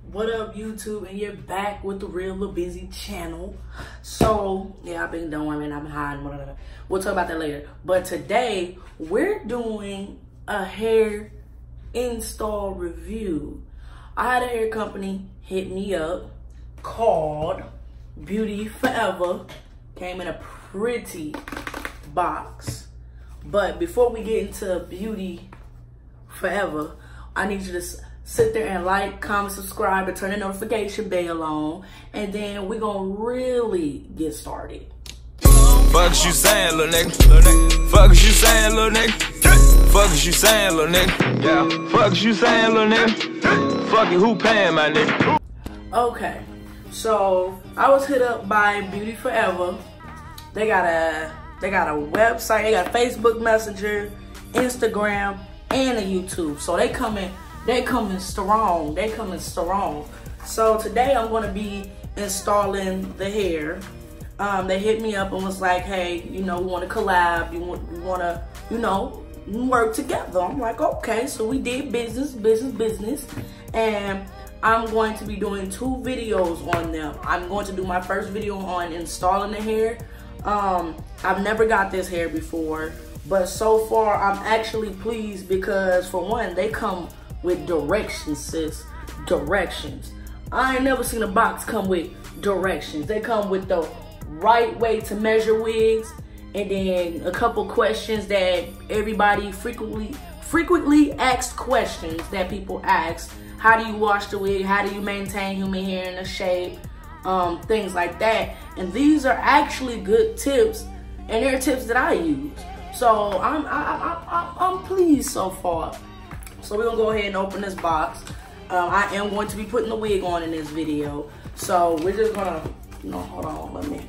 What up, YouTube? And you're back with the Real Lul Benzie channel. So yeah, I've been doing it. I'm hiding. Whatever. We'll talk about that later. But today we're doing a hair install review. I had a hair company hit me up called Beauty Forever. Came in a pretty box. But before we get into Beauty Forever, I need you to sit there and like, comment, subscribe, and turn the notification bell on, and then we're gonna really get started. Fuck you saying, little nigga. Fuck you saying, little nigga. Fuck you saying, little nigga. Yeah. Fuck you saying, little nigga. Fuck you, who paying my nigga? Okay, so I was hit up by Beauty Forever. They got a website, they got a Facebook Messenger, Instagram, and a YouTube. So they coming strong. They coming strong. So today I'm gonna be installing the hair. They hit me up and was like, hey, you know, we want to collab. We want to, you know, work together. I'm like, okay. So we did business, and I'm going to be doing 2 videos on them. I'm going to do my first video on installing the hair. I've never got this hair before, but so far I'm actually pleased because, for one, they come with directions, sis. Directions. I ain't never seen a box come with directions. They come with the right way to measure wigs, and then a couple questions that everybody frequently asked questions that people ask. How do you wash the wig? How do you maintain human hair in a shape? Things like that. And these are actually good tips, and they're tips that I use. So I'm pleased so far. So we're gonna go ahead and open this box. I am going to be putting the wig on in this video. So we're just gonna, you know, hold on, let me.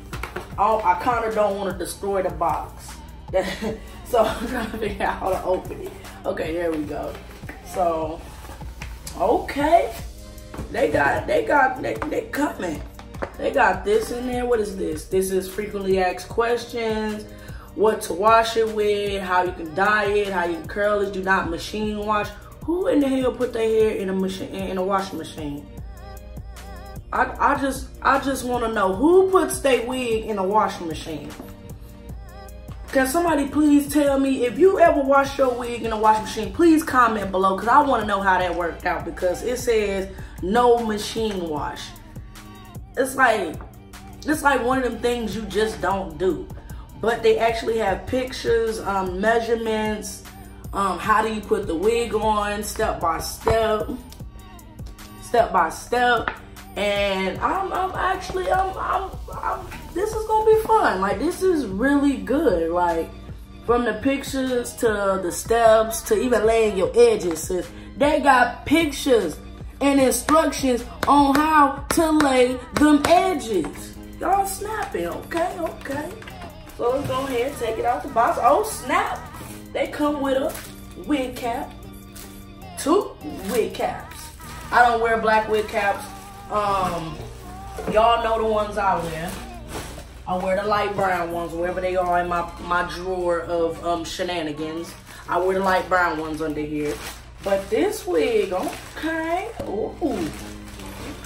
I kind of don't want to destroy the box. So I'm trying to figure out how to open it. Okay, there we go. So, okay. They coming. They got this in there. What is this? This is frequently asked questions. What to wash it with, how you can dye it, how you can curl it, do not machine wash. Who in the hell put their hair in a washing machine? I just want to know who puts their wig in a washing machine. Can somebody please tell me if you ever wash your wig in a washing machine? Please comment below, because I want to know how that worked out, because it says no machine wash. It's like one of them things you just don't do. But they actually have pictures, measurements, how do you put the wig on, step by step. And this is gonna be fun. Like, this is really good. Like, from the pictures to the steps to even laying your edges, sis. They got pictures and instructions on how to lay them edges. Y'all snapping, okay? So let's go ahead and take it out the box. Oh snap! They come with a wig cap. 2 wig caps. I don't wear black wig caps. Y'all know the ones I wear. I wear the light brown ones wherever they are in my drawer of shenanigans. I wear the light brown ones under here. But this wig, okay. Ooh.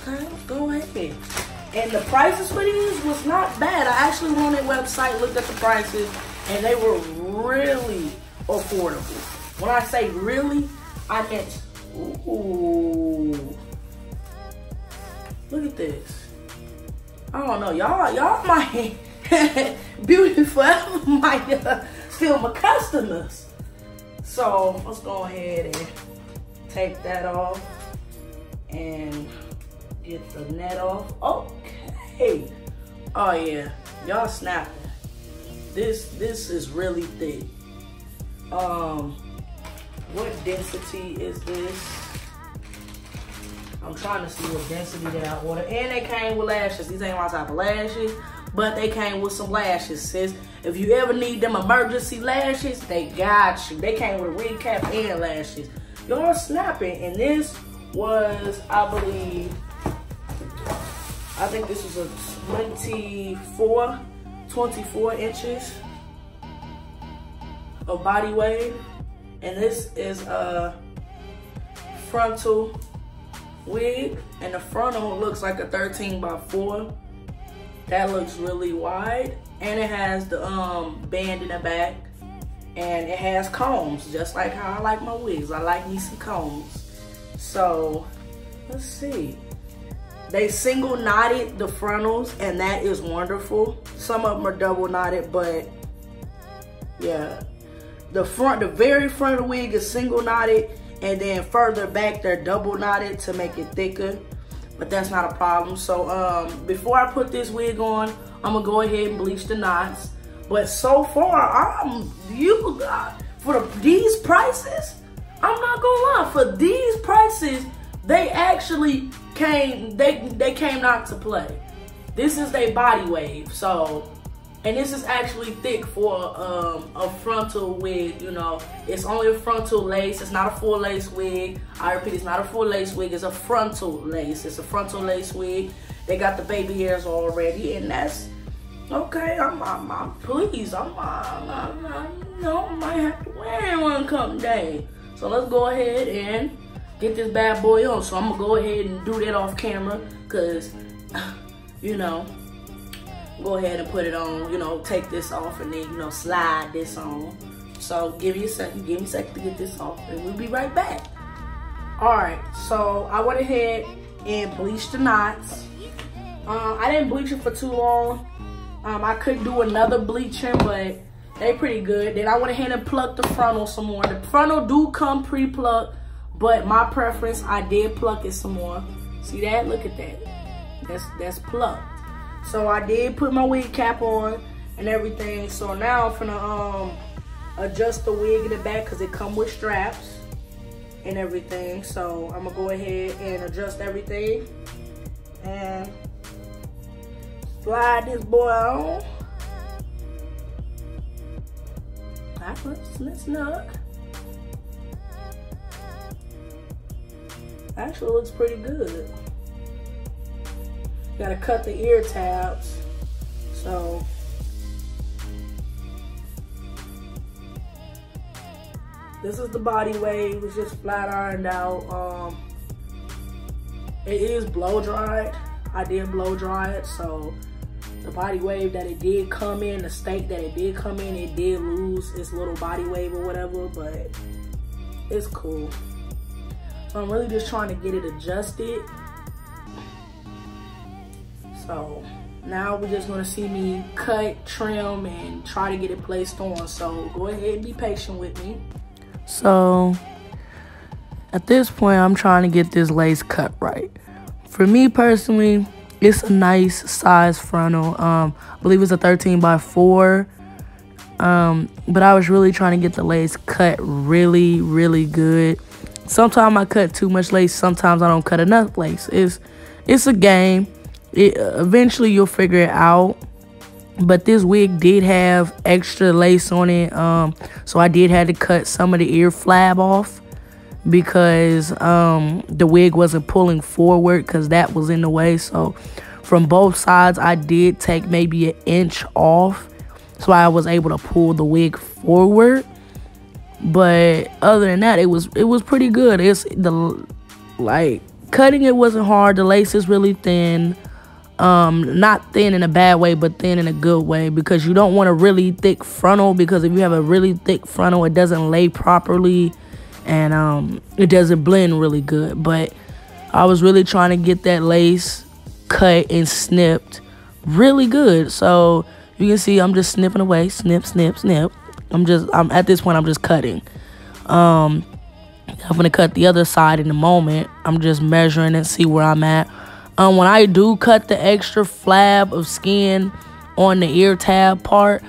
Okay, go ahead. And the prices for these was not bad. I actually went on their website, looked at the prices, and they were really affordable. When I say really, I meant, ooh. Look at this. I don't know, y'all might, Beauty Forever might steal my customers. So let's go ahead and take that off and get the net off. Okay. Oh yeah, y'all snapping. This is really thick. What density is this? I'm trying to see what density they are ordered. And they came with lashes. These ain't my type of lashes, but they came with some lashes, sis. If you ever need them emergency lashes, they got you. They came with a wig cap and lashes. Y'all snapping. And this was, I think this was a 24 inches of body wave. And this is a frontal wig, and the frontal looks like a 13x4. That looks really wide, and it has the band in the back, and it has combs, just like how I like my wigs. I like me some combs. So let's see. They single knotted the frontals, and that is wonderful. Some of them are double knotted, but yeah, the very front of the wig is single knotted, and then further back they're double knotted to make it thicker. But that's not a problem. So before I put this wig on, I'm gonna go ahead and bleach the knots. But so far, these prices, I'm not gonna lie, for these prices, they actually came out to play. This is their body wave, so, and this is actually thick for a frontal wig, you know. It's only a frontal lace, it's not a full lace wig. I repeat, it's not a full lace wig, it's a frontal lace. It's a frontal lace wig. They got the baby hairs already, and that's okay. I'm pleased. I might have to wear one come day. So let's go ahead and get this bad boy on. So I'm gonna go ahead and do that off camera, cause you know, go ahead and put it on, you know, take this off and then, you know, slide this on. So give me a second to get this off, and we'll be right back. All right, so I went ahead and bleached the knots. I didn't bleach it for too long. I could do another bleaching, but they pretty good. Then I went ahead and plucked the frontal some more. The frontal do come pre-plucked, but my preference, I did pluck it some more. See that? Look at that. That's plucked. So I did put my wig cap on and everything. So now I'm finna adjust the wig in the back, because it come with straps and everything. So I'm gonna go ahead and adjust everything and slide this boy on. Let's snug. Actually looks pretty good. Gotta cut the ear tabs. So this is the body wave. It's just flat ironed out. It is blow dried. I did blow dry it, so the body wave that it did come in, the state that it did come in, it did lose its little body wave or whatever, but it's cool. So I'm really just trying to get it adjusted. So now we're just gonna see me cut, trim, and try to get it placed on. So go ahead and be patient with me. So at this point, I'm trying to get this lace cut right. For me personally, it's a nice size frontal. I believe it's a 13x4. But I was really trying to get the lace cut really, really good. Sometimes I cut too much lace. Sometimes I don't cut enough lace. It's a game. Eventually you'll figure it out. But this wig did have extra lace on it. So I did have to cut some of the ear flab off, because the wig wasn't pulling forward, because that was in the way. So from both sides, I did take maybe an inch off, so I was able to pull the wig forward. But other than that, it was pretty good. Cutting it wasn't hard. The lace is really thin. Not thin in a bad way, but thin in a good way, because you don't want a really thick frontal, because if you have a really thick frontal, it doesn't lay properly, and it doesn't blend really good. But I was really trying to get that lace cut and snipped really good. So you can see I'm just snipping away, snip, snip, snip. I'm at this point, I'm just cutting. I'm gonna cut the other side in a moment. I'm just measuring and see where I'm at. When I do cut the extra flab of skin on the ear tab part,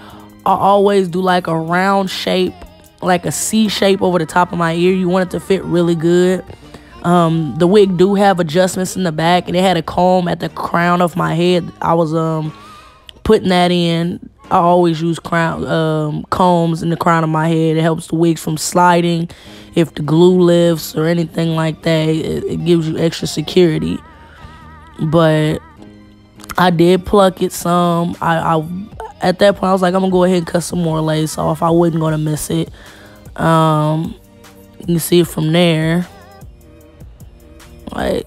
I always do like a round shape, like a C shape over the top of my ear. You want it to fit really good. The wig do have adjustments in the back, and it had a comb at the crown of my head. I was putting that in. I always use combs in the crown of my head. It helps the wigs from sliding. If the glue lifts or anything like that, it gives you extra security. But I did pluck it some. At that point, I was like, I'm gonna go ahead and cut some more lace off. I wasn't gonna miss it. You can see it from there. Like,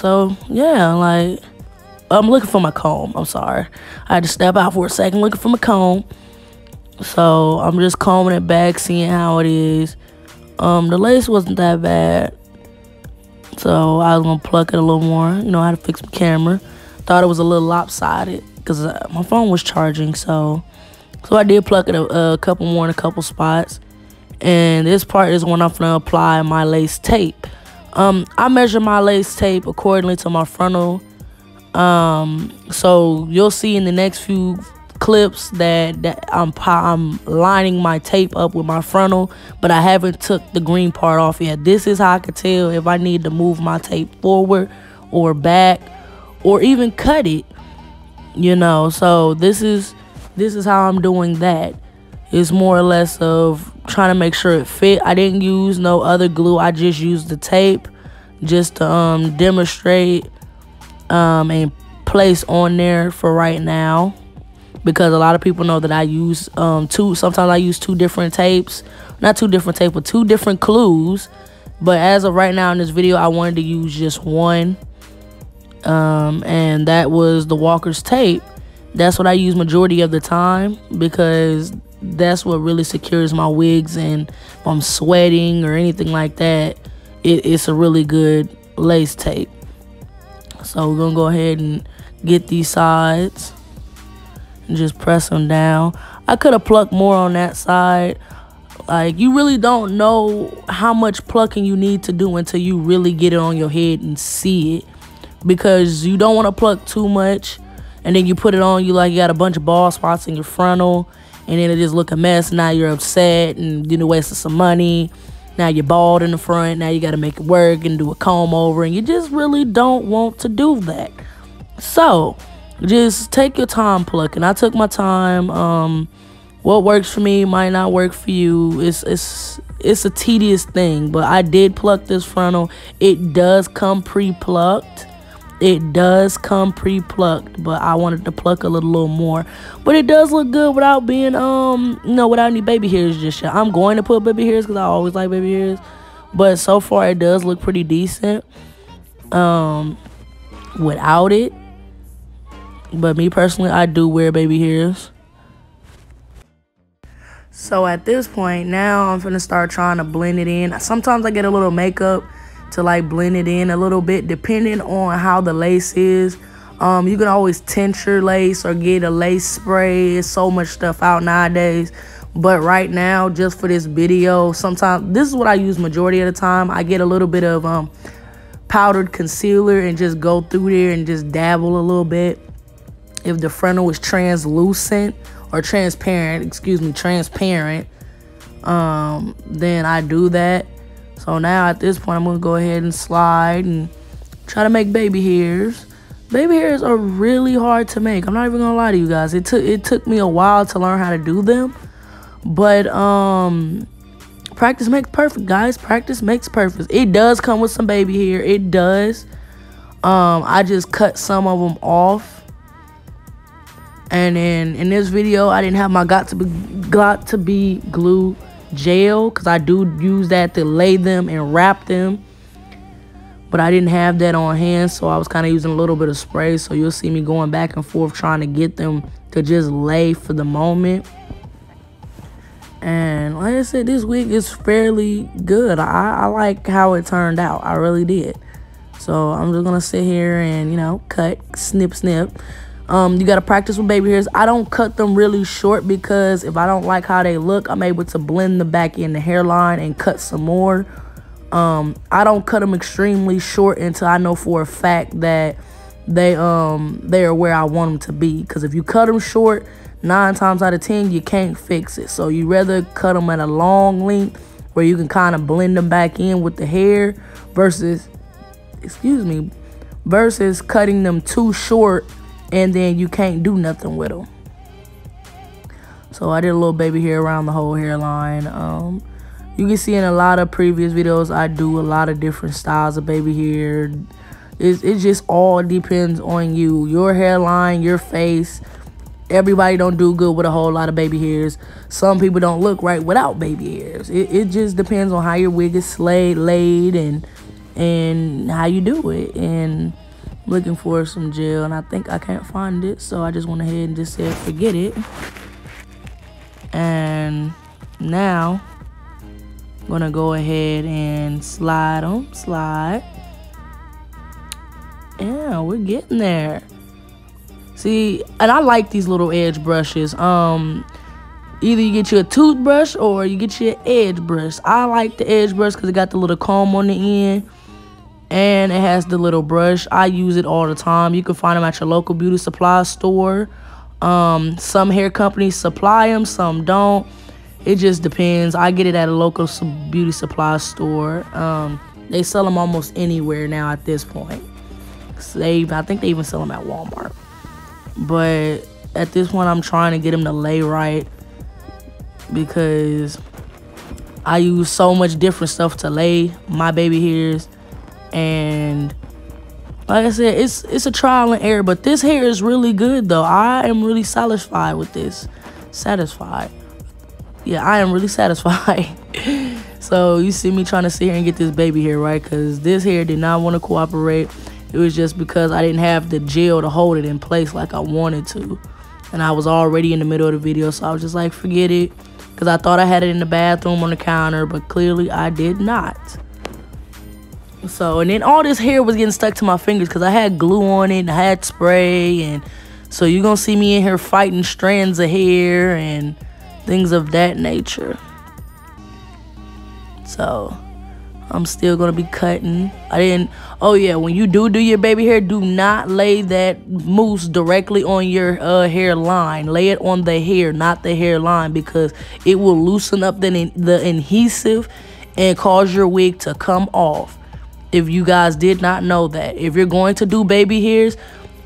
So yeah, like, I'm looking for my comb. I'm sorry, I had to step out for a second looking for my comb. So I'm just combing it back, seeing how it is. The lace wasn't that bad, so I was gonna pluck it a little more. You know how to fix my camera. Thought it was a little lopsided because my phone was charging, so I did pluck it a couple more in a couple spots. And this part is when I'm gonna apply my lace tape. I measure my lace tape accordingly to my frontal. So you'll see in the next few clips that I'm lining my tape up with my frontal, but I haven't took the green part off yet. This is how I could tell if I need to move my tape forward or back or even cut it, you know. So this is how I'm doing that. It's more or less of trying to make sure it fit. I didn't use no other glue. I just used the tape just to demonstrate and place on there for right now, because a lot of people know that I use sometimes I use two different tapes, not two different tapes, but two different glues. But as of right now in this video, I wanted to use just one, and that was the Walker's tape. That's what I use majority of the time, because that's what really secures my wigs, and if I'm sweating or anything like that, it's a really good lace tape. So we're gonna go ahead and get these sides and just press them down. I could have plucked more on that side. Like, you really don't know how much plucking you need to do until you really get it on your head and see it, because you don't want to pluck too much and then you put it on you like you got a bunch of bald spots in your frontal, and then it just look a mess. Now you're upset and you wasted some money. Now you're bald in the front. Now you got to make it work and do a comb over, and you just really don't want to do that. So just take your time plucking. I took my time. What works for me might not work for you. It's a tedious thing, but I did pluck this frontal. It does come pre-plucked. It does come pre-plucked, but I wanted to pluck a little more. But it does look good without being, without any baby hairs just yet. I'm going to put baby hairs because I always like baby hairs. But so far, it does look pretty decent without it. But me personally, I do wear baby hairs. So at this point, now I'm finna start trying to blend it in. Sometimes I get a little makeup to like blend it in a little bit, depending on how the lace is. You can always tint your lace or get a lace spray. There's so much stuff out nowadays. But right now, just for this video, sometimes this is what I use majority of the time. I get a little bit of powdered concealer and just go through there and just dabble a little bit. If the frontal is translucent or transparent, then I do that. So now at this point, I'm gonna go ahead and slide and try to make baby hairs. Baby hairs are really hard to make. I'm not even gonna lie to you guys. It took me a while to learn how to do them, but practice makes perfect, guys. Practice makes perfect. It does come with some baby hair. It does. I just cut some of them off. And then in this video, I didn't have my got to be glue gel, because I do use that to lay them and wrap them. But I didn't have that on hand, so I was kind of using a little bit of spray. So you'll see me going back and forth trying to get them to just lay for the moment. And like I said, this wig is fairly good. I like how it turned out. I really did. So I'm just going to sit here and, cut, snip, snip. You got to practice with baby hairs. I don't cut them really short, because if I don't like how they look, I'm able to blend them back in the hairline and cut some more. I don't cut them extremely short until I know for a fact that they are where I want them to be. Because if you cut them short, 9 times out of 10, you can't fix it. So you rather cut them at a long length where you can kind of blend them back in with the hair versus cutting them too short and then you can't do nothing with them. So I did a little baby hair around the whole hairline. You can see in a lot of previous videos, I do a lot of different styles of baby hair. It just all depends on you, your hairline, your face. Everybody don't do good with a whole lot of baby hairs. Some people don't look right without baby hairs. It just depends on how your wig is laid and and how you do it. And I'm looking for some gel, and I think I can't find it, so I just went ahead and just said forget it. And now I'm gonna go ahead and slide them. Slide. Yeah, we're getting there. See, and I like these little edge brushes. Either you get you a toothbrush or you get you an edge brush. I like the edge brush because it got the little comb on the end, and it has the little brush. I use it all the time. You can find them at your local beauty supply store. Some hair companies supply them, some don't. It just depends. I get it at a local beauty supply store. They sell them almost anywhere now at this point. I think they even sell them at Walmart. But at this point, I'm trying to get them to lay right, because I use so much different stuff to lay my baby hairs. And like I said, it's a trial and error, but this hair is really good though. I am really satisfied with this. Yeah, I am really satisfied. So you see me trying to sit here and get this baby hair right, because this hair did not want to cooperate. It was just because I didn't have the gel to hold it in place like I wanted to. And I was already in the middle of the video, so I was just like, forget it. Because I thought I had it in the bathroom on the counter, but clearly I did not. So, and then all this hair was getting stuck to my fingers because I had glue on it and I had spray. And so you're going to see me in here fighting strands of hair and things of that nature. So I'm still going to be cutting. Oh yeah, when you do your baby hair, do not lay that mousse directly on your hairline. Lay it on the hair, not the hairline, because it will loosen up the adhesive and cause your wig to come off. If you guys did not know that, if you're going to do baby hairs,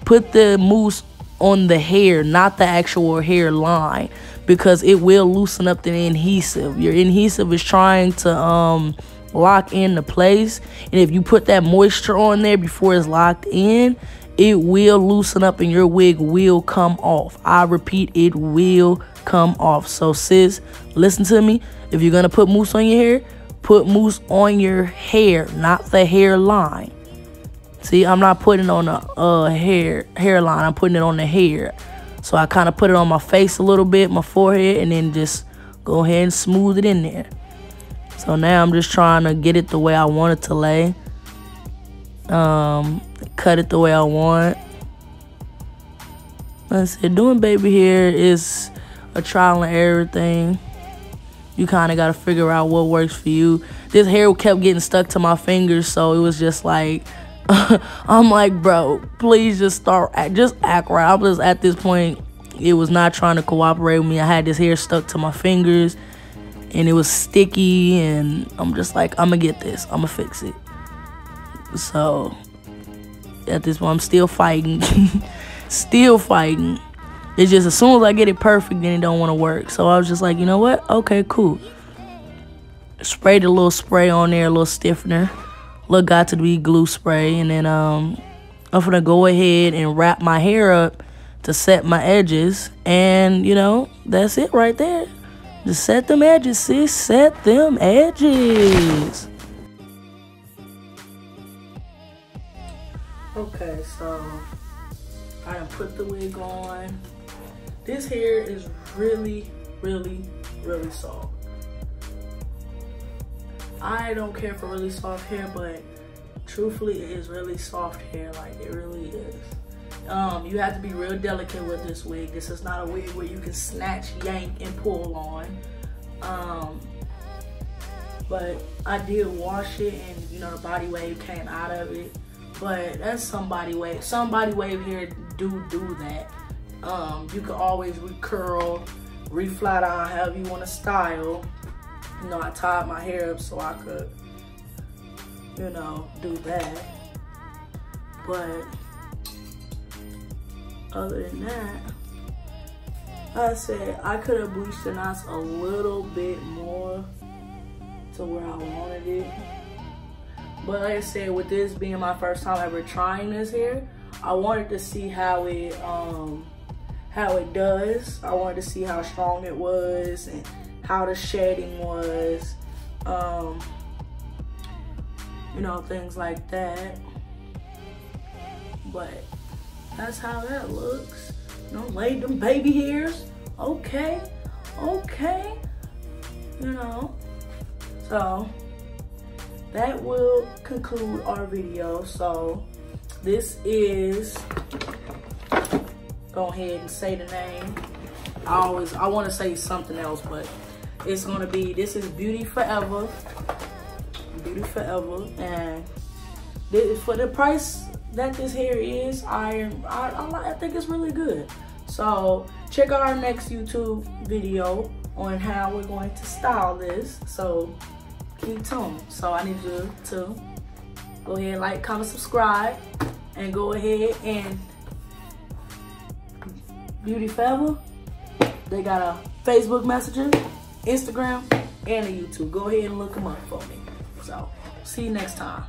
put the mousse on the hair, not the actual hairline, because it will loosen up the adhesive. Your adhesive is trying to lock into place, and if you put that moisture on there before it's locked in, it will loosen up and your wig will come off. I repeat, it will come off. So sis, listen to me. If you're gonna put mousse on your hair, put mousse on your hair, not the hairline. See, I'm not putting it on the hairline, I'm putting it on the hair. So I kind of put it on my face a little bit, my forehead, and then just go ahead and smooth it in there. So now I'm just trying to get it the way I want it to lay. Cut it the way I want. Like I said, doing baby hair is a trial and error thing. You kind of got to figure out what works for you. This hair kept getting stuck to my fingers, so it was just like, I'm like, bro, please just act right. I was at this point, it was not trying to cooperate with me. I had this hair stuck to my fingers, and it was sticky, and I'm just like, I'm gonna get this. I'm gonna fix it. So at this point, I'm still fighting. Still fighting. It's just as soon as I get it perfect, then it don't want to work. So I was just like, you know what? Okay, cool. Sprayed a little spray on there, a little stiffener. Look, got to be glue spray. And then I'm gonna go ahead and wrap my hair up to set my edges. And, you know, that's it right there. Just set them edges, sis. Set them edges. Okay, so I done put the wig on. This hair is really, really, really soft. I don't care for really soft hair, but truthfully, it is really soft hair. Like, it really is. You have to be real delicate with this wig. This is not a wig where you can snatch, yank, and pull on. But I did wash it, and you know, the body wave came out of it. But that's some body wave. Some body wave hair do that. You can always recurl, reflat on, however you want to style. You know, I tied my hair up so I could, you know, do that. But other than that, like I said, I could have bleached the knots a little bit more to where I wanted it. But like I said, with this being my first time ever trying this hair, I wanted to see how it does. I wanted to see how strong it was and how the shedding was. you know, things like that. But that's how that looks. You know, laid them baby hairs. Okay, okay. You know, so that will conclude our video. So this is, go ahead and say the name. I want to say something else, but it's gonna be, this is Beauty Forever. Beauty Forever, and this, for the price that this hair is, I think it's really good. So check out our next YouTube video on how we're going to style this. So keep tuned. So I need you to go ahead, like, comment, subscribe, and go ahead and Beauty Forever. They got a Facebook Messenger, Instagram, and a YouTube. Go ahead and look them up for me. So see you next time.